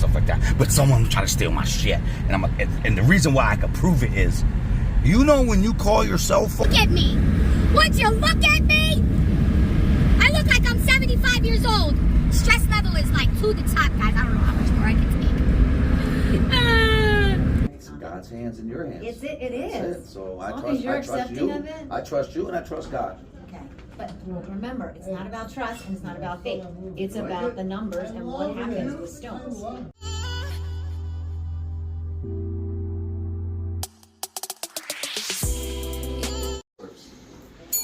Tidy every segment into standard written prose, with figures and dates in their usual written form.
stuff like that. But someone tried to steal my shit, and the reason why I could prove it is, you know, when you call your cell phone. Look at me. Would you look at me? I look like I'm 75 years old. Stress level is like to the top, guys. I don't know how much more I can take. It's in God's hands and your hands. It is. That's it. So I long as you're trust accepting you. of it. I trust you and I trust God. Okay. But remember, it's not about trust and it's not about faith. It's about the numbers and what happens with stones.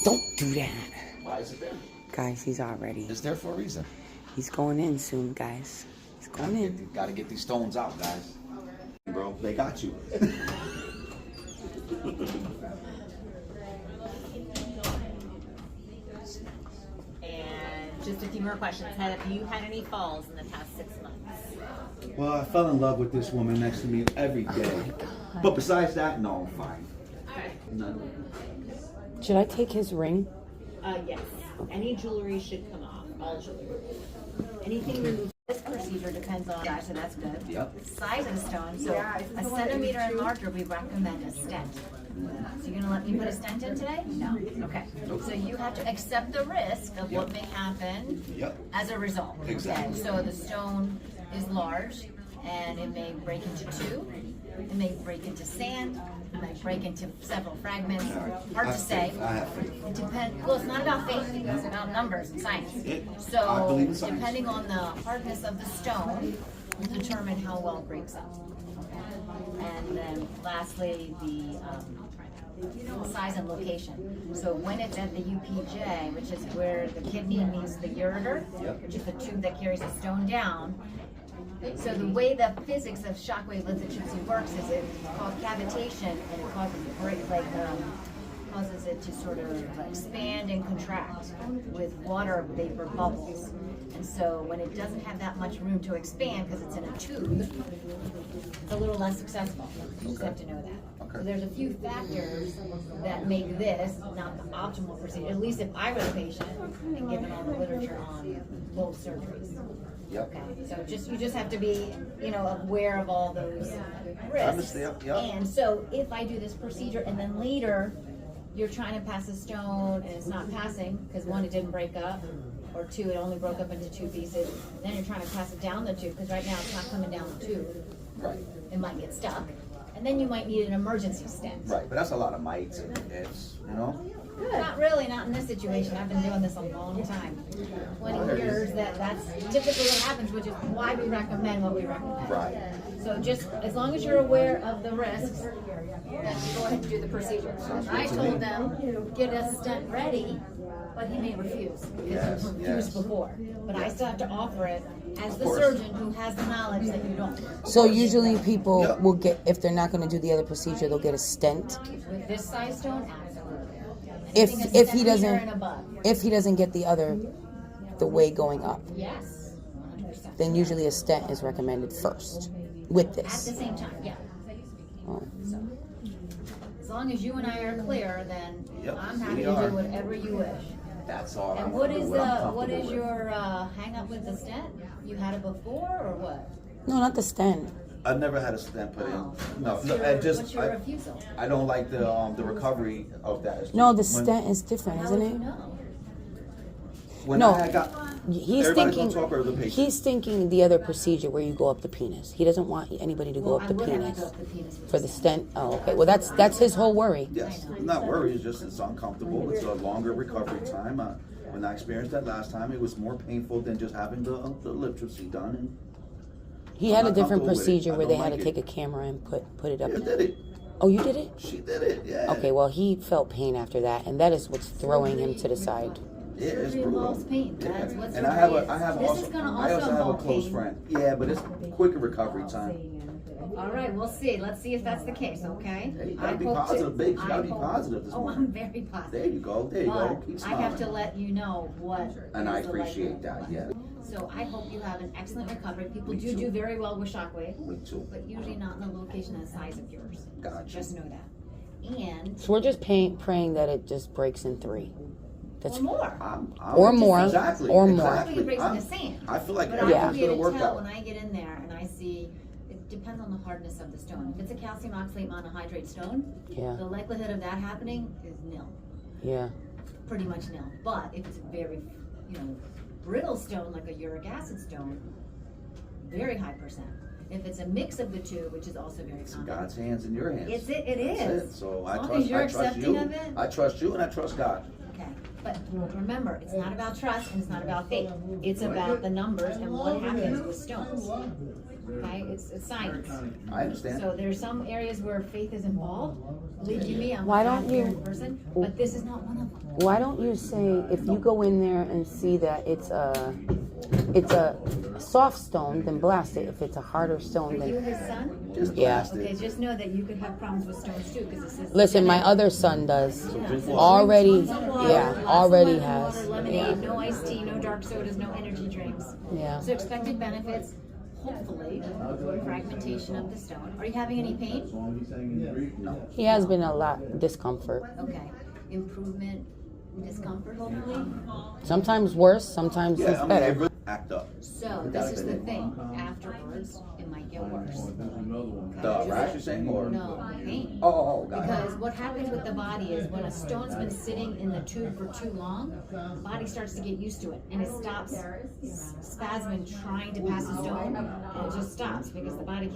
Don't do that. Why is it there? Guys, he's already. It's there for a reason. He's going in soon, guys. He's going in. Gotta get these stones out, guys. Bro, they got you. And just a few more questions. Have you had any falls in the past 6 months? Well, I fell in love with this woman next to me every day. But besides that, no, I'm fine. None. Should I take his ring? Yes. Any jewelry should come off. All jewelry. Anything removed. This procedure depends on, yeah, so that's good. Yep. Size of the stone. So a centimeter and larger, we recommend a stent. So you're gonna let me put a stent in today? No. Okay. So you have to accept the risk of what may happen as a result. Exactly. Okay. So the stone is large and it may break into two. It may break into sand. It might break into several fragments. Hard to say. I have faith. It depends. Well, it's not about faith. It's about numbers and science. I So believe in science. depending on the hardness of the stone, will determine how well it breaks up. And then lastly, the size and location. So when it's at the UPJ, which is where the kidney meets the ureter, which is the tube that carries the stone down. So the way the physics of shockwave lithotripsy works is it's called cavitation, and it causes it to sort of expand and contract with water vapor bubbles. And so when it doesn't have that much room to expand because it's in a tube, it's a little less successful. You just have to know that. So there's a few factors that make this not the optimal procedure, at least if I were the patient and given all the literature on both surgeries. Yep. Okay, so you just have to be, aware of all those risks. And so if I do this procedure and then later you're trying to pass a stone and it's not passing because one, it didn't break up, or two, it only broke up into two pieces, and then you're trying to pass it down the tube because right now it's not coming down the tube. Right. It might get stuck. And then you might need an emergency stent. Right, but that's a lot of mites and ifs, Not really, not in this situation. I've been doing this a long time. 20 years, that's typically what happens, which is why we recommend what we recommend. Right. So just, as long as you're aware of the risks, then you go ahead and do the procedure. I told them, get a stent ready, but he may refuse, because he refused before. But I still have to offer it as the surgeon who has the knowledge that you don't. So usually people will get, if they're not going to do the other procedure, they'll get a stent. With this size stone, absolutely. If he doesn't get the way going up. Yes, 100%. Then usually a stent is recommended first with this. At the same time, yeah. Oh. So, as long as you and I are clear, then I'm happy we to are. do whatever you wish. That's all. And what is your hang up with the stent? You had it before or what? No, not the stent. I've never had a stent put in. No, What's your refusal? I don't like the recovery of that. No, the stent is different, How isn't would it? you know? When No. I got, He's everybody's thinking. gonna talk over the patient. He's thinking the other procedure where you go up the penis. He doesn't want anybody to go up the penis for the stent. Oh, okay. Well, that's his whole worry. Yes, I'm not worried. It's just it's uncomfortable. It's a longer recovery time. When I experienced that last time, it was more painful than just having the lithotripsy done. And He had a not different comfortable with it. procedure I where they don't had like to it. take a camera and put it up. Yeah, did it. Oh, you did it? She did it. Yeah. Okay, well, he felt pain after that, and that is what's throwing him to the side. Yeah, it's Surgery brutal. involves pain. That's what's And I this also is gonna have a involve close pain. friend. Yeah, but it's quicker recovery time. All right, we'll see. Let's see if that's the case, okay? Hey, you gotta be positive, babe. You gotta be positive this Oh, morning. I'm very positive. There you go. There you go. Keep But I smiling. have to let you know what. And I is the appreciate likelihood. that. Yeah. So I hope you have an excellent recovery. People Me do too. very well with shockwave, Me too. but usually not in the location and size of yours. Gotcha. Just know that. And So we're just praying that it just breaks in 3. That's Or more. Or more. Exactly. Or more. Exactly. It breaks in the sand. I feel like But everything's I gonna can work tell out. when I get in there and I see, it depends on the hardness of the stone. If it's a calcium oxalate monohydrate stone, Yeah. the likelihood of that happening is nil, Yeah. pretty much nil. But if it's a very, brittle stone like a uric acid stone, very high percent. If it's a mix of the two, which is also very It's in common. God's hands and your hands. It That's is. it. So As I long trust. as you're I trust accepting you. of it. I trust you and I trust God. Okay, but remember, it's not about trust and it's not about faith. It's about the numbers and what happens with stones. Okay, it's science. I understand. So there's some areas where faith is involved. Believe you me, I'm Why a don't you- God-fearing person, but this is not one of them. Why don't you say, if you go in there and see that it's a soft stone, then blast it. If it's a harder stone, Are you then his son? Just Yeah. blast Okay, it. just know that you could have problems with stones too, because this is. listen. My other son does. Drink water. Already, Tons of water, yeah, lots of already lemon has. water, lemonade, no iced tea, no dark sodas, no energy drinks. Yeah. So expected benefits, hopefully, fragmentation of the stone. Are you having any pain? No. He has been a lot discomfort. Okay. Improvement, discomfort, hopefully. Sometimes worse, sometimes Yeah, it's I mean, better. it really act up. So this is the thing. Afterwards, it might get worse. The rash you're saying, or? No, pain. Oh, got it. Because what happens with the body is when a stone's been sitting in the tube for too long, the body starts to get used to it and it stops spasming trying to pass the stone, and it just stops because the body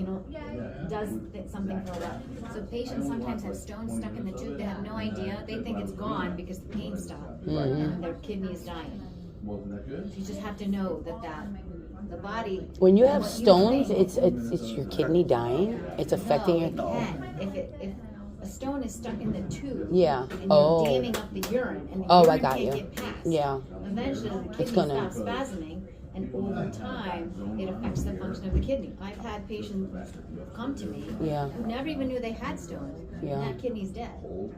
does something for a while. So patients sometimes have stones stuck in the tube. They have no idea. They think it's gone because the pain stopped and their kidney is dying. You just have to know that the body. When you have what stones, think- it's your kidney dying. It's affecting your. No, it can. If a stone is stuck in the tube, Yeah. and Oh. you're damming up the urine, and the Oh, I urine got can't you. get past. Yeah. Eventually, the It's kidney gonna- stops spasming, and over time, it affects the function of the kidney. I've had patients come to me Yeah. who never even knew they had stones, Yeah. and that kidney's dead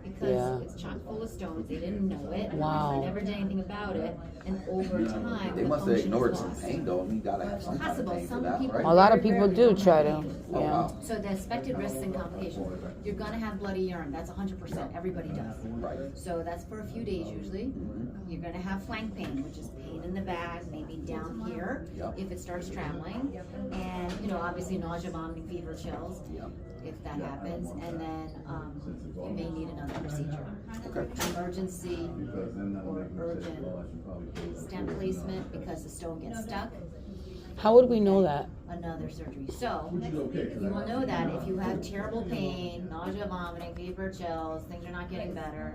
because Yeah. it's chock full of stones. They didn't know it. Wow. They never did anything about it, and over time, They the must have function ignored is some lost. pain though. I mean, you gotta have some kind of Possible. pain for Some that, people- A right? lot of people do try to. Oh, Yeah. wow. So the expected risks and complications, you're gonna have bloody urine, that's 100%, everybody does. Right. So that's for a few days usually. You're gonna have flank pain, which is pain in the back, maybe down here, Yep. if it starts traveling. And, obviously nausea, vomiting, fever, chills, Yep. if that happens. And then, you may need another procedure. Okay. Emergency or urgent stent placement because the stone gets stuck. How would we know that? Another surgery. So you will know that if you have terrible pain, nausea, vomiting, fever, chills, things are not getting better,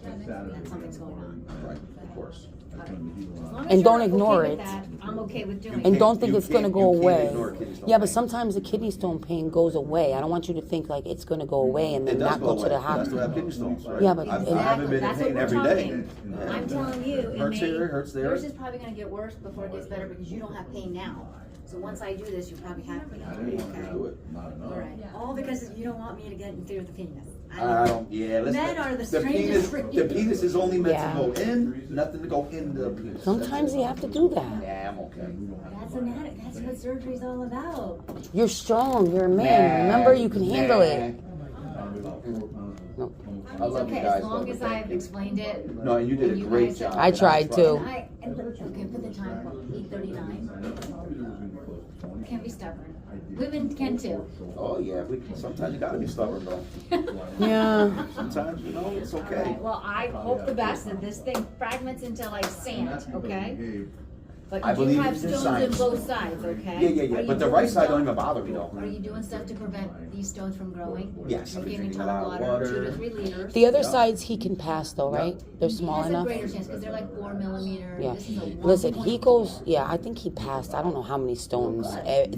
then something's going on. Right. Of course. As long as And don't you're ignore okay with it. that, I'm okay with doing And it. don't think You it's going to can't- go you can't away. ignore kidney stone Yeah, but pain. sometimes the kidney stone pain goes away. I don't want you to think like it's going to go away and It then does not go go to away. the I still hospital. have kidney stones, right? Yeah, but- I haven't Exactly. been in That's what pain we're every day. talking. Yeah. I'm telling you, it Hurts may, here, hurts there. yours is probably gonna get worse before it gets better because you don't have pain now. So once I do this, you probably have pain. Okay? Do it. All right. All because you don't want me to get in through the penis. I don't. Yeah. Let's. Men are the the strangest penis. breed. The penis is only meant Yeah. to go in, nothing to go in the penis. Sometimes you have to do that. Yeah, I'm okay. That's anatomy. That's what surgery's all about. You're strong. You're a man. Remember, you can handle it. No. I love Okay, you guys. as long though, as but thank I've you. explained it. No, you did a you great guys- job. I tried to. Okay, put the time, 8:39. Can't be stubborn. Women can too. Oh yeah, sometimes you gotta be stubborn though. Yeah. Sometimes it's All okay. right, well, I hope the best that this thing fragments into like sand, okay? But I you do believe have it's in stones on science. both sides, okay? Yeah, Are yeah. you But the doing right side stuff- don't even bother me though. Are you doing stuff to prevent these stones from growing? Yes, You're I've been giving a drinking ton a of lot of water, water. 2 to 3 liters. The other sides he can pass though, right? They're small He has enough. a greater chance because they're like 4 millimeter. Yeah. This is a Listen, he 1.4. goes. Yeah, I think he passed. I don't know how many stones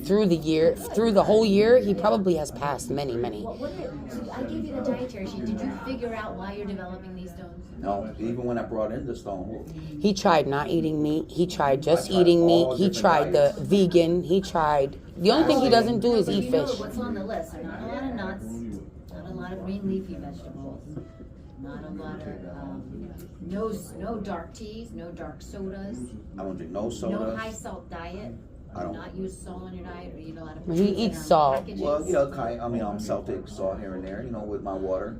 through the year. Through the whole year, he probably has passed many. So I gave you the dietary sheet. Did you figure out why you're developing these stones? No, even when I brought in the stone, He tried not eating meat. He tried just I tried eating meat. all He different tried the diets. vegan. He tried. The only thing he doesn't do is But eat you know fish. what's on the list. There are not a lot of nuts, not a lot of green leafy vegetables, not a lot of no dark teas, no dark sodas, I don't drink no no sodas. high salt diet. I Do don't. not use salt on your diet or eat a lot of. He protein eats on salt. packages. Well, I mean, I'm Celtic salt here and there, with my water.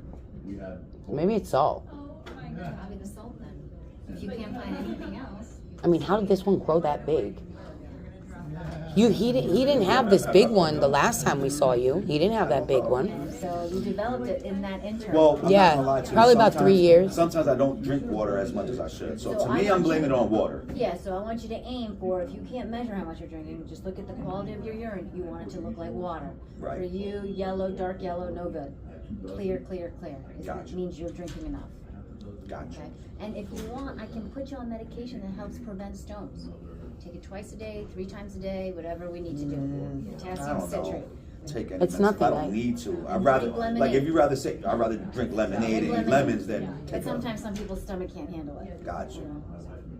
Maybe it's salt. Probably the salt then. If you can't find anything else. I mean, how did this one grow that big? He didn't have this big one the last time we saw you. He didn't have that big one. So you developed it in that interim. Well, I'm Yeah, not gonna lie to you. probably about 3 years. Sometimes I don't drink water as much as I should. So So to I me, I'm want you- blaming it on water. Yeah, so I want you to aim for, if you can't measure how much you're drinking, just look at the quality of your urine. You want it to look like water. Right. For you, yellow, dark yellow, no good. Clear, clear, clear. Gotcha. It means you're drinking enough. Gotcha. Okay? And if you want, I can put you on medication that helps prevent stones. Take it twice a day, 3 times a day, whatever we need to do. I Potassium don't citrate. know. Take any It's medicine. nothing I don't like- need to. I'd rather, Drink lemonade. like, if you rather say, I'd rather drink lemonade and eat lemons than But take a. sometimes some people's stomach can't handle it. Gotcha. You know?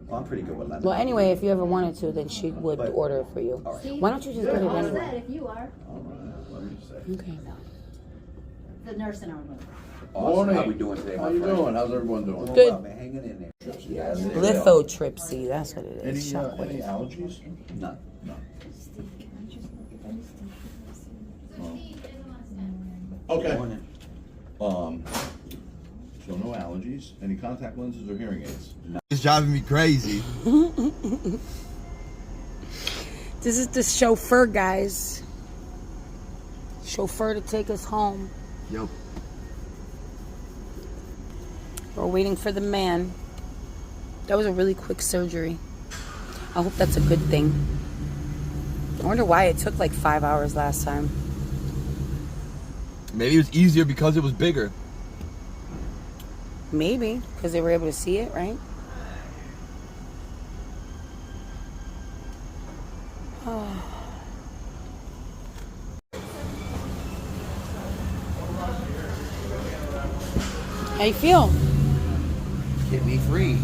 Well, I'm pretty good with lemon. Well, anyway, if you ever wanted to, then she would But- order it for you. All right. See? Why don't you just get it All anyway? set if you are. Okay. The nurse in our room. Awesome. How we doing today, How my you friend? doing? How's everyone doing? Doing Good. well, man. Hanging in there. Lithotripsy, that's what it is. Any Shockwave. allergies? None. Okay. Morning. So no allergies. Any contact lenses or hearing aids? It's driving me crazy. This is the chauffeur, guys. Chauffeur to take us home. Yo, We're waiting for the man. That was a really quick surgery. I hope that's a good thing. I wonder why it took like 5 hours last time. maybe it was easier because it was bigger. Maybe, because they were able to see it, right? How you feel? Kidney free.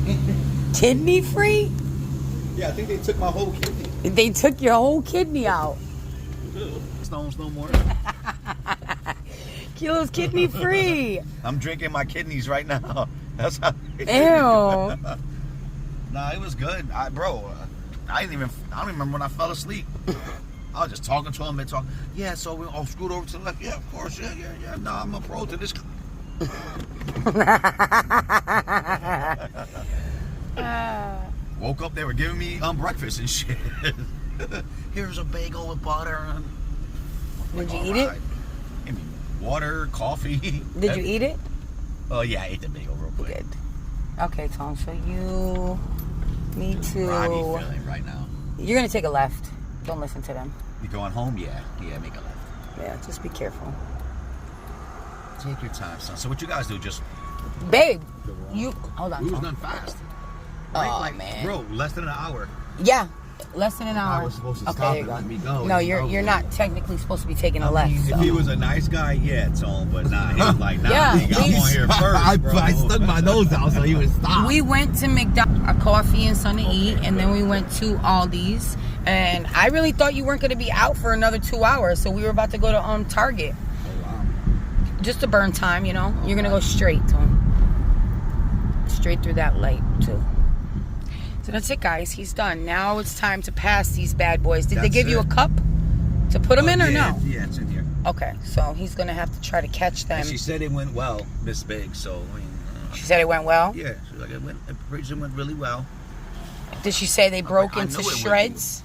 Kidney free? Yeah, I think they took my whole kidney. They took your whole kidney out. Stones no more. Kilo's kidney free. I'm drinking my kidneys right now. That's how. Ew. Nah, it was good, I don't remember when I fell asleep. I was just talking to him. They talk. Yeah, so we all screwed over to the left. Yeah, of course. Yeah. Nah, I'm a pro to this. Woke up, they were giving me breakfast and shit. Here's a bagel with butter. Did you eat it? Give me water, coffee. Did you eat it? Oh yeah, I ate the bagel real quick. Good. Okay, Tom. So you need Groggy to. feeling right now. You're gonna take a left. Don't listen to them. You going home? Yeah, make a left. Yeah, just be careful. Take your time, son. So what you guys do? Just Babe, you hold on. we was Tom. done fast. Oh, man. Bro, less than an hour. Yeah, less than an hour. I was supposed to Okay, stop there and you let me go. No, You know? you're not technically supposed to be taking a I left. mean, so. if he was a nice guy, yeah, Tone, but nah, he was like, nah, Yeah, nigga, I'm on here first, bro. I stuck my nose out so he would stop. We went to McDonald's, a coffee and something to eat, and then we went to Aldi's. And I really thought you weren't going to be out for another 2 hours, so we were about to go to Target. Just to burn time, you know. You're going to go straight, Tom. Straight through that light, too. So that's it, guys. He's done. Now it's time to pass these bad boys. Did they That's give you a it. cup to put them in or yeah, no? Yeah, it's in here. Okay, so he's going to have to try to catch them. And she said it went well, this big, so, I mean, She said it went well. yeah, she's like, it went really well. Did she say they broke I into knew it would. shreds?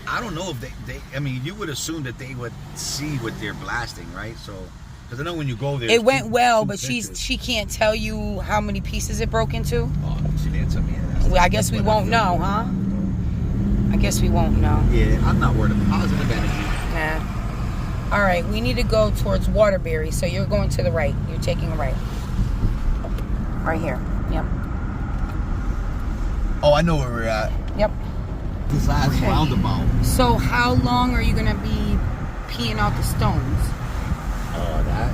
I don't know if they I mean, you would assume that they would see what they're blasting, right? So, because I know when you go there, It went well, two but pictures. she can't tell you how many pieces it broke into. Oh, she didn't tell me that. Well, I guess we won't know, huh? I guess we won't know. Yeah, I'm not worried about positive energy. Nah. All right, we need to go towards Waterbury, so you're going to the right. You're taking a right. Right here. Yep. Oh, I know where we're at. Yep. This last Okay. roundabout. So how long are you going to be peeing out the stones? That.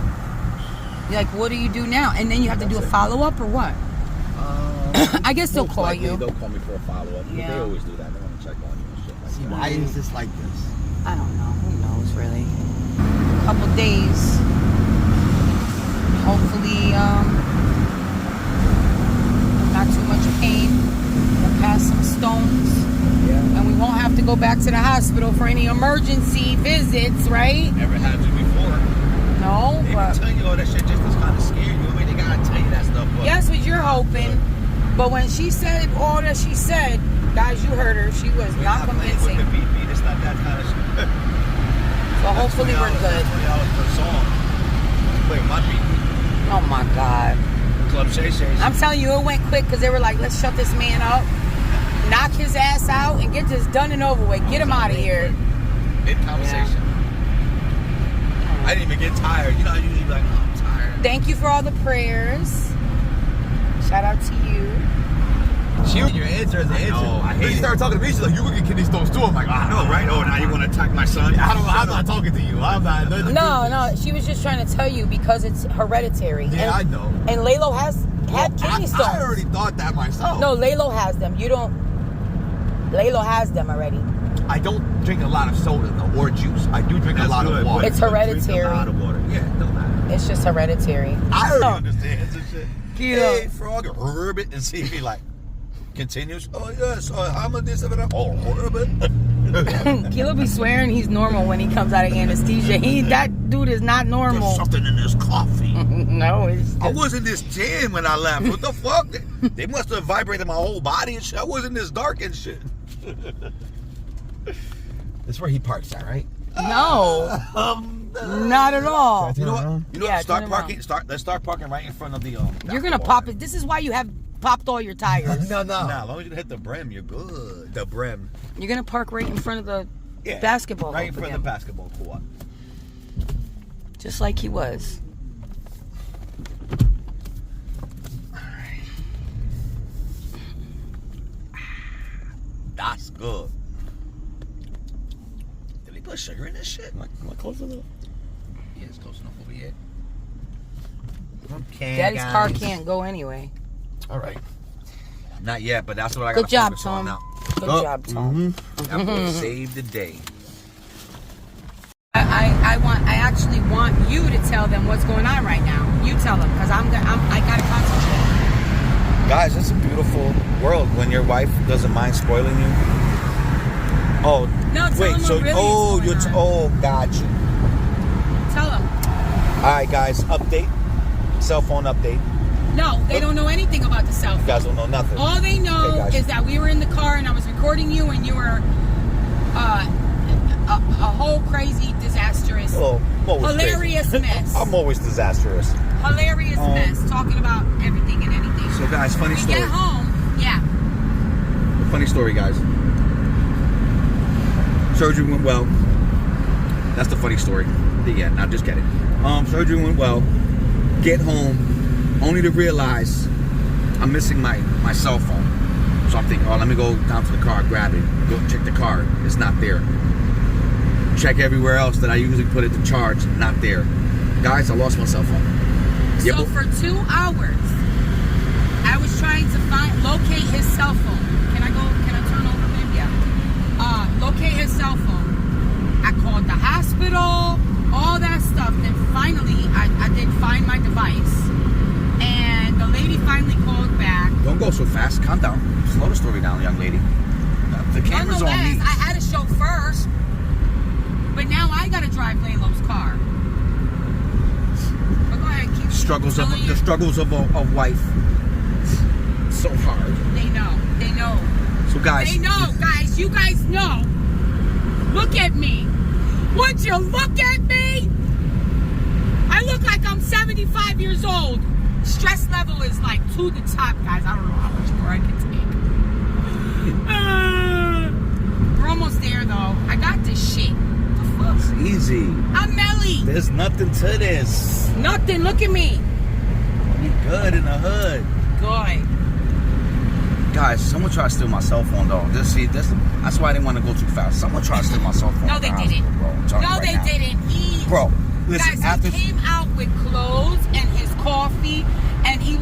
Like, what do you do now? And then you have to do a follow-up or what? I guess they'll Most call likely you. They'll call me for a follow-up. Yeah. They always do that. They want to check on you and shit like See, that. why is this like this? I don't know. Who knows, really? A couple days. Hopefully, not too much pain. We'll pass some stones. Yeah. And we won't have to go back to the hospital for any emergency visits, right? Never had to before. No, They been but telling you all that shit just to kind of scare you. I mean, they gotta tell you that stuff. But that's what you're hoping. But when she said all that she said, guys, you heard her. She was not convincing. With the beat. It's not that kind of shit. So hopefully we're good. $20 per song. Wait, my beat. Oh my God. Club Shay Shay's. I'm telling you, it went quick because they were like, let's shut this man up, knock his ass out, and get this done and over with. Get him out of here. Mid conversation. I didn't even get tired. You know, I usually be like, oh, I'm tired. Thank you for all the prayers. Shout out to you. She your answer as an answer. I hate Then she it. started talking to me. She's like, "You can get kidney stones too." I'm like, I know, right? Oh, now you want to attack my son? I'm not talking to you. I'm not. No. She was just trying to tell you because it's hereditary. Yeah, I and, know. And Laylo had kidney stones. I already thought that myself. No, Laylo has them. You don't. Laylo has them already. I don't drink a lot of soda though, or juice. I do drink a lot of water. It's hereditary. A lot of water. Yeah, it don't matter. It's just hereditary. I already Oh. understand and shit. Kilo. Hey, frog, herb it and see if he like continues. Oh yes, I'm a this and that. Oh, herb it. Kilo be swearing he's normal when he comes out of anesthesia. That dude is not normal. There's something in this coffee. No, it's just... I wasn't this tan when I left. What the fuck? They must have vibrated my whole body and shit. I wasn't this dark and shit. That's where he parks at, right? No, not at all. You know what? You know Yeah, what? Start turn around. parking. Let's start parking right in front of the. You're gonna pop it. This is why you have popped all your tires. No. Nah, as long as you hit the brim, you're good. The brim. You're gonna park right in front of the Yeah. basketball Right in hoop front of the again. basketball court. Just like he was. That's good. Did they put sugar in this shit? Am I close enough? Yeah, it's close enough over here. Okay, Daddy's guys. car can't go anyway. All right. Not yet, but that's what I got. Good job, focus on Tom. now. Good Oh, job, Tom. That will save the day. I actually want you to tell them what's going on right now. You tell them, because I gotta concentrate. Guys, it's a beautiful world when your wife doesn't mind spoiling you. Oh, No, tell wait. them So, what really oh, is you're going on. got you. Tell them. All right, guys. Update. Cell phone update. No, they don't know anything about the cell You phone. guys don't know nothing. All they know Okay, guys. is that we were in the car and I was recording you and you were a whole crazy, disastrous, Oh, I'm always hilarious crazy. mess. I'm always disastrous. Hilarious mess, talking about everything and anything. So, guys, funny we story. get home, yeah. Funny story, guys. Surgery went well. That's the funny story. The end. Now, just get it. Surgery went well. Get home, only to realize I'm missing my cell phone. So I'm thinking, oh, let me go down to the car, grab it, go check the car. It's not there. Check everywhere else that I usually put it to charge. Not there. Guys, I lost my cell phone. Yeah, So but- for 2 hours, I was trying to locate his cell phone. Can I turn over, babe? Yeah. Locate his cell phone. I called the hospital, all that stuff. Then finally, I did find my device. And the lady finally called back. Don't go so fast. Calm down. Slow the story down, young lady. The camera's on Nonetheless, me. I had a chauffeur, but now I gotta drive Laylo's car. But go ahead, keep Struggles of telling you. the struggles of a wife. So hard. They know. They know. So guys, They know, guys. You guys know. Look at me. Would you look at me? I look like I'm 75 years old. Stress level is like to the top, guys. I don't know how much more I can take. We're almost there, though. I got this shit. The fuck? it's easy. I'm Melly. There's nothing to this. Nothing. Look at me. We good in the hood. Good. Guys, someone tried to steal my cell phone though. That's why I didn't want to go too fast. Someone tried to steal my cell phone. No, they at the didn't. hospital, bro. I'm telling you No, right they now. didn't. Bro, listen, Guys, after he came out with clothes and his coffee, and he's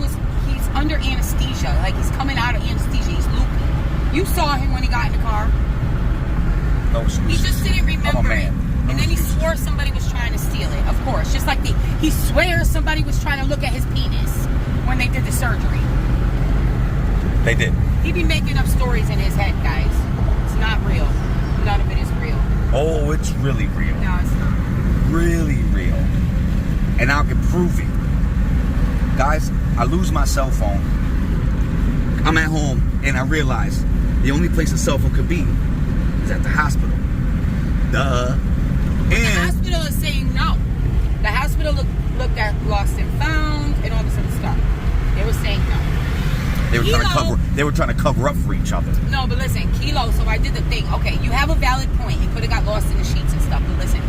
under anesthesia. Like, he's coming out of anesthesia. He's loopy. You saw him when he got in the car. no He excuses. just didn't remember I'm a it. man. No And then he excuses. swore somebody was trying to steal it. Of course. Just like he swears somebody was trying to look at his penis when they did the surgery. They did. He be making up stories in his head, guys. It's not real. None of it is real. Oh, it's really real. No, it's not. Really real. And I can prove it. Guys, I lose my cell phone. I'm at home and I realize the only place a cell phone could be is at the hospital. Duh. The And hospital is saying no. The hospital looked at lost and found and all this other stuff. They were saying no. they were trying to cover up for each other. No, but listen, Kilo, so I did the thing. Okay, you have a valid point. He could have got lost in the sheets and stuff, but listen.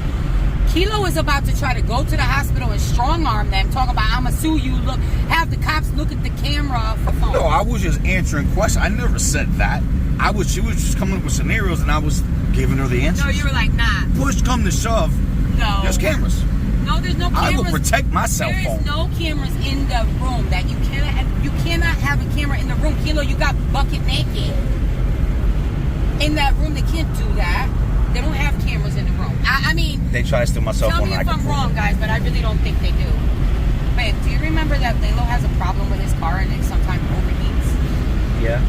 Kilo is about to try to go to the hospital and strong arm them, talking about I'ma sue you, have the cops look at the camera for phone. No, I was just answering questions. I never said that. She was just coming up with scenarios and I was giving her the answers. No, you were like, nah. Push come to shove, No. there's cameras. No, there's no cameras. I will protect my cell phone. There is no cameras in the room that you cannot have a camera in the room. Kilo, you got bucket naked in that room. They can't do that. They don't have cameras in the room. I mean, They try to steal my cell tell phone. me and if I can I'm prove wrong, it. guys, but I really don't think they do. Babe, do you remember that Lalo has a problem with his car and it sometimes overheats? Yeah.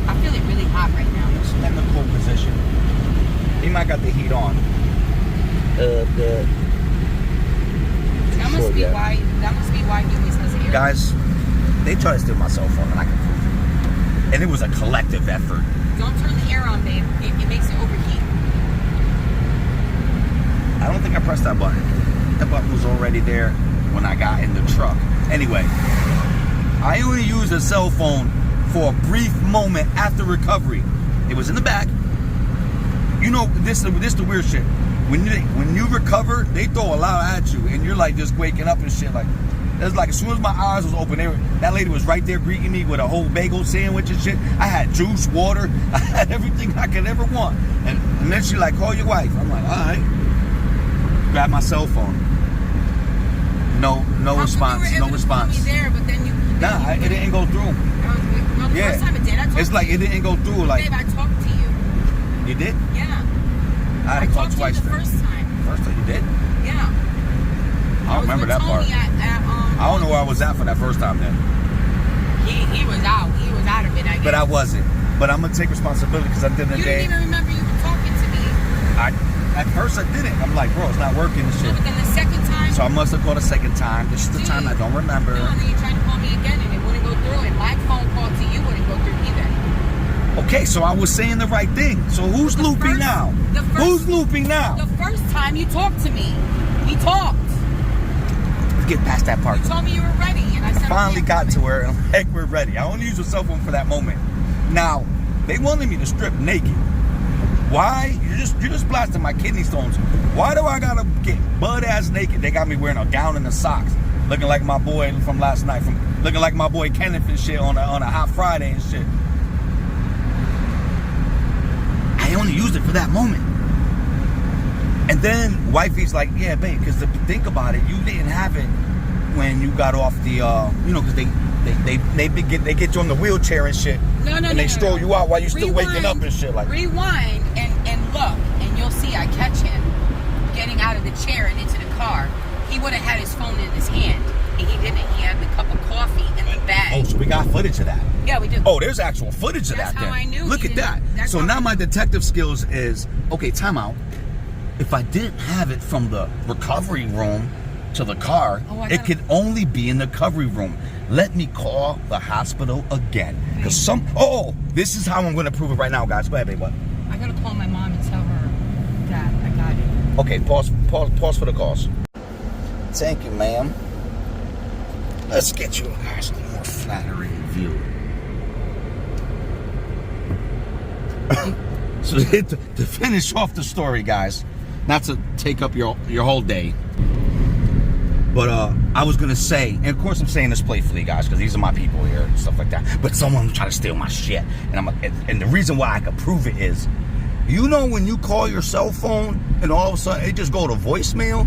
I feel it really hot right now. It's in the cool position. He might got the heat on. That must be why. That must be why he always has air. Guys, they try to steal my cell phone and I can prove it. And it was a collective effort. Don't turn the air on, babe. It makes it overheat. I don't think I pressed that button. That button was already there when I got in the truck. Anyway, I only used a cell phone for a brief moment after recovery. It was in the back. You know, this the weird shit. When you recover, they throw a lot at you, and you're like just waking up and shit. Like, it's like as soon as my eyes was open, that lady was right there greeting me with a whole bagel sandwich and shit. I had juice, water, I had everything I could ever want. And then she like, call your wife. I'm like, all right. Grab my cell phone. No response. No response. There, but then Nah, it didn't go through. No, the first time it did. I talked It's like to you. it didn't go through. Like, Babe, I talked to you. you did? Yeah. I had to call talked to you twice. the first time. First time you did? Yeah. I don't remember that part. I don't know where I was at for that first time then. He was out. He was out of it, I guess. But I wasn't. But I'm gonna take responsibility because at the end of the You day, didn't even remember you were talking to me. at first I didn't. I'm like, bro, it's not working and No, shit. but then the second time. So I must have called a second time. This is the time I don't remember. No, and then you tried to call me again and it wouldn't go through. And my phone call to you wouldn't go through either. Okay, so I was saying the right thing. So who's looping now? Who's looping now? The first time you talked to me, we talked. Get past that part. You told me you were ready, and I said, Finally okay, got to her, and I'm like, we're ready. I only use a cell phone for that moment. Now, they wanted me to strip naked. Why? You're just blasting my kidney stones. Why do I gotta get butt-ass naked? They got me wearing a gown and the socks, looking like my boy from last night, looking like my boy Kenneth and shit on a hot Friday and shit. I only used it for that moment. And then wifey's like, yeah, babe, because think about it, you didn't have it when you got off the, because they get you on the wheelchair and shit. And they stroll you out while you're still waking up and shit. Like, rewind and look, and you'll see I catch him getting out of the chair and into the car. He would have had his phone in his hand, and he didn't. He had the cup of coffee in the bag. oh, so we got footage of that. Yeah, we do. Oh, there's actual footage of That's that how then. I knew Look he at didn't- that. that's So how now I my knew. detective skills is, okay, time out. If I didn't have it from the recovery room to the car, it could only be in the recovery room. Let me call the hospital again. Because this is how I'm going to prove it right now, guys. Go ahead, babe. What? I gotta call my mom and tell her that I got it. Okay, pause for the calls. Thank you, ma'am. Let's get you guys a more flattering view. So to finish off the story, guys, not to take up your whole day, but I was gonna say, and of course I'm saying this playfully, guys, because these are my people here and stuff like that. But someone tried to steal my shit, and the reason why I could prove it is, when you call your cell phone and all of a sudden it just go to voicemail,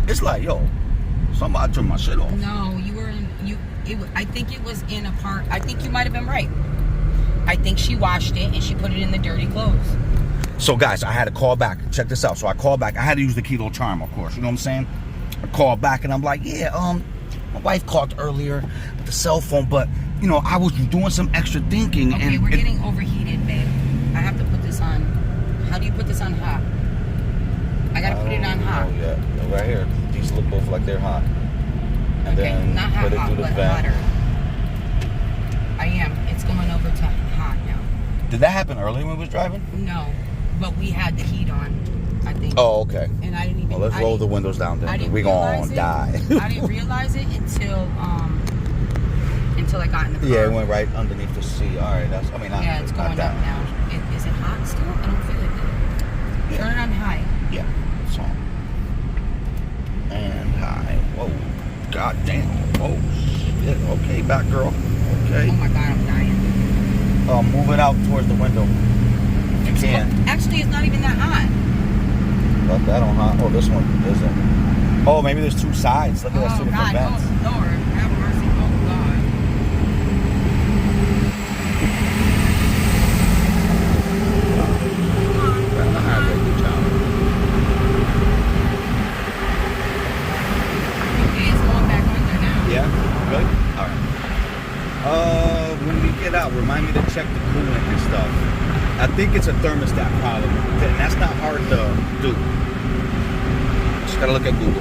it's like, yo, somebody turned my shit off. No, you were in. I think it was in a part. I think you might have been right. I think she washed it and she put it in the dirty clothes. So guys, I had to call back. Check this out. So I called back. I had to use the Kilo charm, of course. You know what I'm saying? I called back and I'm like, yeah, my wife called earlier with the cell phone, but I was doing some extra thinking. Okay, we're getting overheated, babe. I have to put this on. How do you put this on hot? I gotta put it on hot. Oh yeah, right here. These look both like they're hot. And Okay, then not hot, put it hot, through the but vent. hotter. I am. It's going over to hot now. Did that happen earlier when we was driving? No, but we had the heat on, I think. Oh, okay. And I didn't even. Well, let's roll the windows down I then. didn't We realize gonna it. die. I didn't realize it until I got in the car. Yeah, it went right underneath the seat. All right, that's. I mean, Yeah, it's going up now. Is it hot still? I don't feel it. Yeah. Turn it on high. Yeah, it's on. And high. Whoa, god damn. Whoa, shit. Okay, back girl. Okay. Oh my god, I'm dying. Move it out towards the window. You can. Actually, it's not even that hot. But that on hot. Oh, this one isn't. Oh, maybe there's two sides. Look at those two different vents. Oh Lord, have mercy. Oh God. Okay, it's going back under now. Yeah, good. All right. When we get out, remind me to check the coolant and stuff. I think it's a thermostat problem, and that's not hard to do. Just gotta look at Google.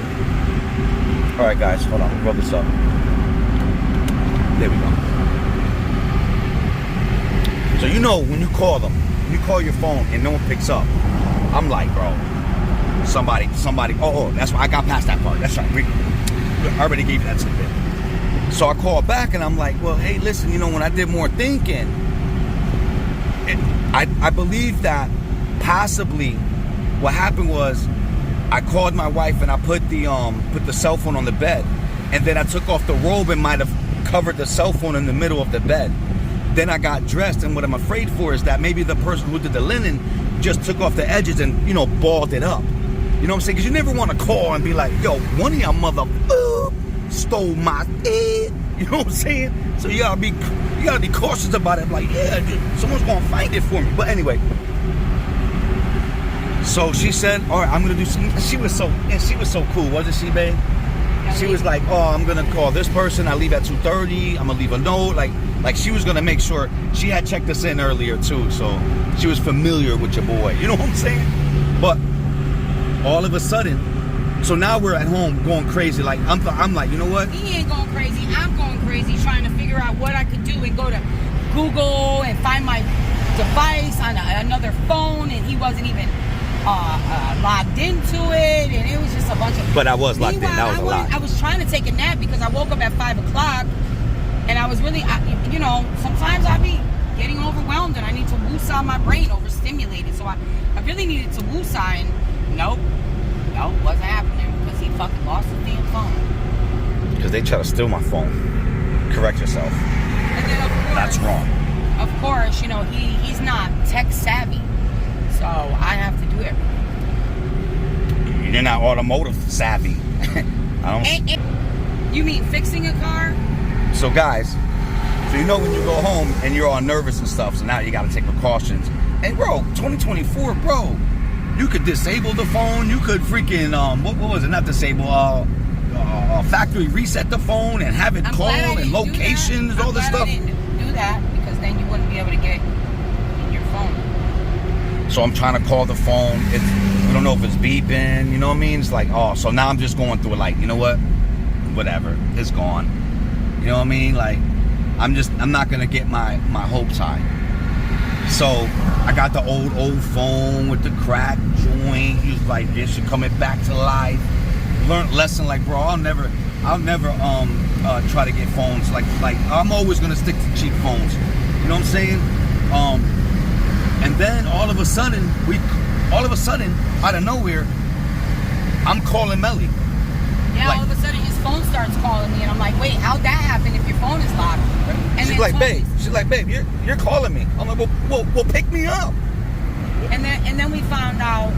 All right, guys, hold on. Roll this up. There we go. So you know when you call them, when you call your phone and no one picks up, I'm like, bro, somebody. Oh, that's why I got past that part. That's right. I already gave you that tidbit. So I call back and I'm like, well, hey, listen, you know, when I did more thinking, I believe that possibly what happened was I called my wife and I put the cell phone on the bed, and then I took off the robe and might have covered the cell phone in the middle of the bed. Then I got dressed, and what I'm afraid for is that maybe the person who did the linen just took off the edges and, you know, balled it up. You know what I'm saying? Because you never want to call and be like, yo, one of y'all mother stole my head. You know what I'm saying? So you gotta be cautious about it. Like, yeah, dude, someone's gonna find it for me. But anyway, so she said, all right, I'm gonna do some. She was so cool, wasn't she, babe? She was like, oh, I'm gonna call this person. I leave at 2:30. I'm gonna leave a note. Like she was gonna make sure. She had checked us in earlier too, so she was familiar with your boy. You know what I'm saying? But all of a sudden, so now we're at home going crazy. Like I'm like, you know what? He ain't going crazy. I'm going crazy trying to figure out what I could do and go to Google and find my device on another phone, and he wasn't even logged into it, and it was just a bunch of. But I was locked in. That was a lot. I was trying to take a nap because I woke up at 5 o'clock, and I was really, you know, sometimes I be getting overwhelmed and I need to woosah my brain, overstimulated. So I really needed to woosah, and nope, wasn't happening because he fucking lost the damn phone. Because they try to steal my phone. Correct yourself. And then of course, that's wrong. Of course, you know he's not tech savvy, so I have to do everything. You're not automotive savvy. I don't. You mean fixing a car? So guys, so you know when you go home and you're all nervous and stuff, so now you got to take precautions. Hey, bro, 2024, bro, you could disable the phone. You could freaking what was it? Not disable. Factory reset the phone and have it call and locations, all this stuff. I didn't do that because then you wouldn't be able to get in your phone. So I'm trying to call the phone. We don't know if it's beeping. You know what I mean? It's like, oh, so now I'm just going through it. Like, you know what? Whatever, it's gone. You know what I mean? Like, I'm not gonna get my hopes high. So I got the old phone with the crack joint. He was like, this, you're coming back to life. Learned lesson, like, bro, I'll never try to get phones like I'm always gonna stick to cheap phones. You know what I'm saying? And then all of a sudden, out of nowhere, I'm calling Melly. Yeah, like, all of a sudden his phone starts calling me, and I'm like, wait, how'd that happen if your phone is locked? And she's like, babe, you're calling me. I'm like, well, pick me up. And then we found out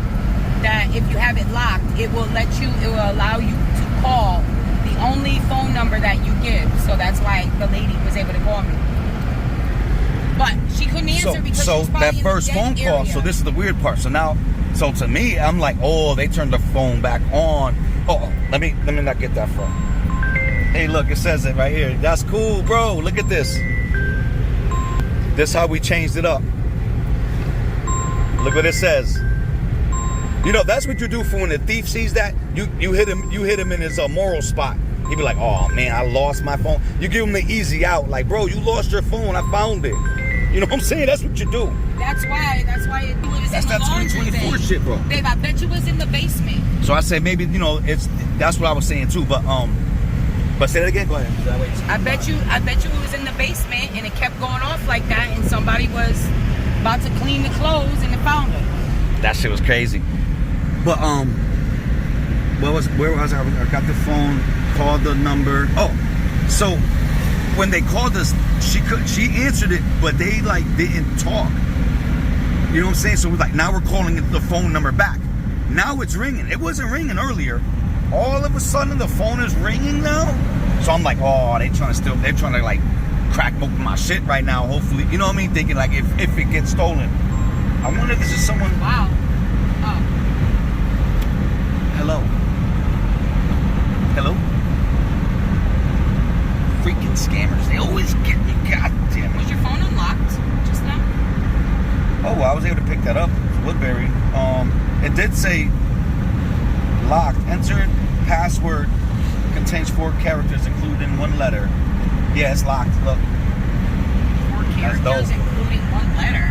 that if you have it locked, it will allow you to call the only phone number that you give. So that's why the lady was able to call me. But she couldn't answer because she was probably that first in the phone call. area. So this is the weird part. So to me, I'm like, oh, they turned the phone back on. Oh, let me not get that phone. Hey, look, it says it right here. That's cool, bro. Look at this. This is how we changed it up. Look what it says. You know, that's what you do for when the thief sees that. You hit him in his moral spot. He'd be like, oh man, I lost my phone. You give him the easy out, like, bro, you lost your phone, I found it. You know what I'm saying? That's what you do. That's why it was That's in the that laundry 2024 bin. shit, bro. Babe, I bet you was in the basement. So I say maybe, you know, that's what I was saying too, but say that again. Go ahead. I bet you it was in the basement and it kept going off like that, and somebody was about to clean the clothes and it found it. That shit was crazy. But where was I? I got the phone, called the number. Oh, so when they called us, she answered it, but they like didn't talk. You know what I'm saying? So we're like, now we're calling the phone number back. Now it's ringing. It wasn't ringing earlier. All of a sudden the phone is ringing now. So I'm like, oh, they're trying to like crack open my shit right now, hopefully. You know what I mean? Thinking like if it gets stolen. I wonder if this is someone. Wow. Oh. Hello. Hello? Freaking scammers. They always get me. God damn it. Was your phone unlocked just now? Oh, well, I was able to pick that up. Woodbury. It did say locked. Entered password contains 4 characters, including 1 letter. Yeah, it's locked. Look. 4 characters, dope. including 1 letter.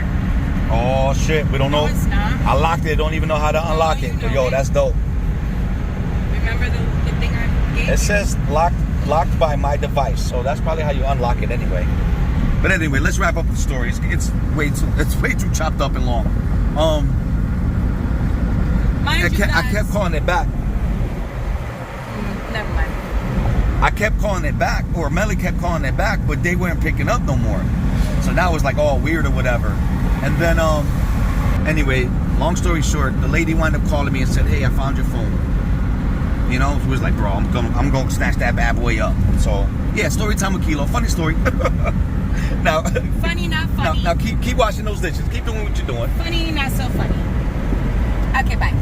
Oh shit, we don't know. No, it's not. I locked it. Don't even know how to unlock you it. But know yo, it. that's dope. Remember the thing I gave you? It says locked by my device, so that's probably how you unlock it anyway. But anyway, let's wrap up the story. It's way too chopped up and long. Mind I you guys, kept calling it back. Never mind. I kept calling it back, or Melly kept calling it back, but they weren't picking up no more. So now it was like all weird or whatever. And then anyway, long story short, the lady wound up calling me and said, "Hey, I found your phone." You know, she was like, "Bro, I'm going to snatch that bad boy up." So yeah, story time with Kilo. Funny story. Now, Funny, not funny. now keep washing those dishes. Keep doing what you're doing. Funny, not so funny. Okay, bye.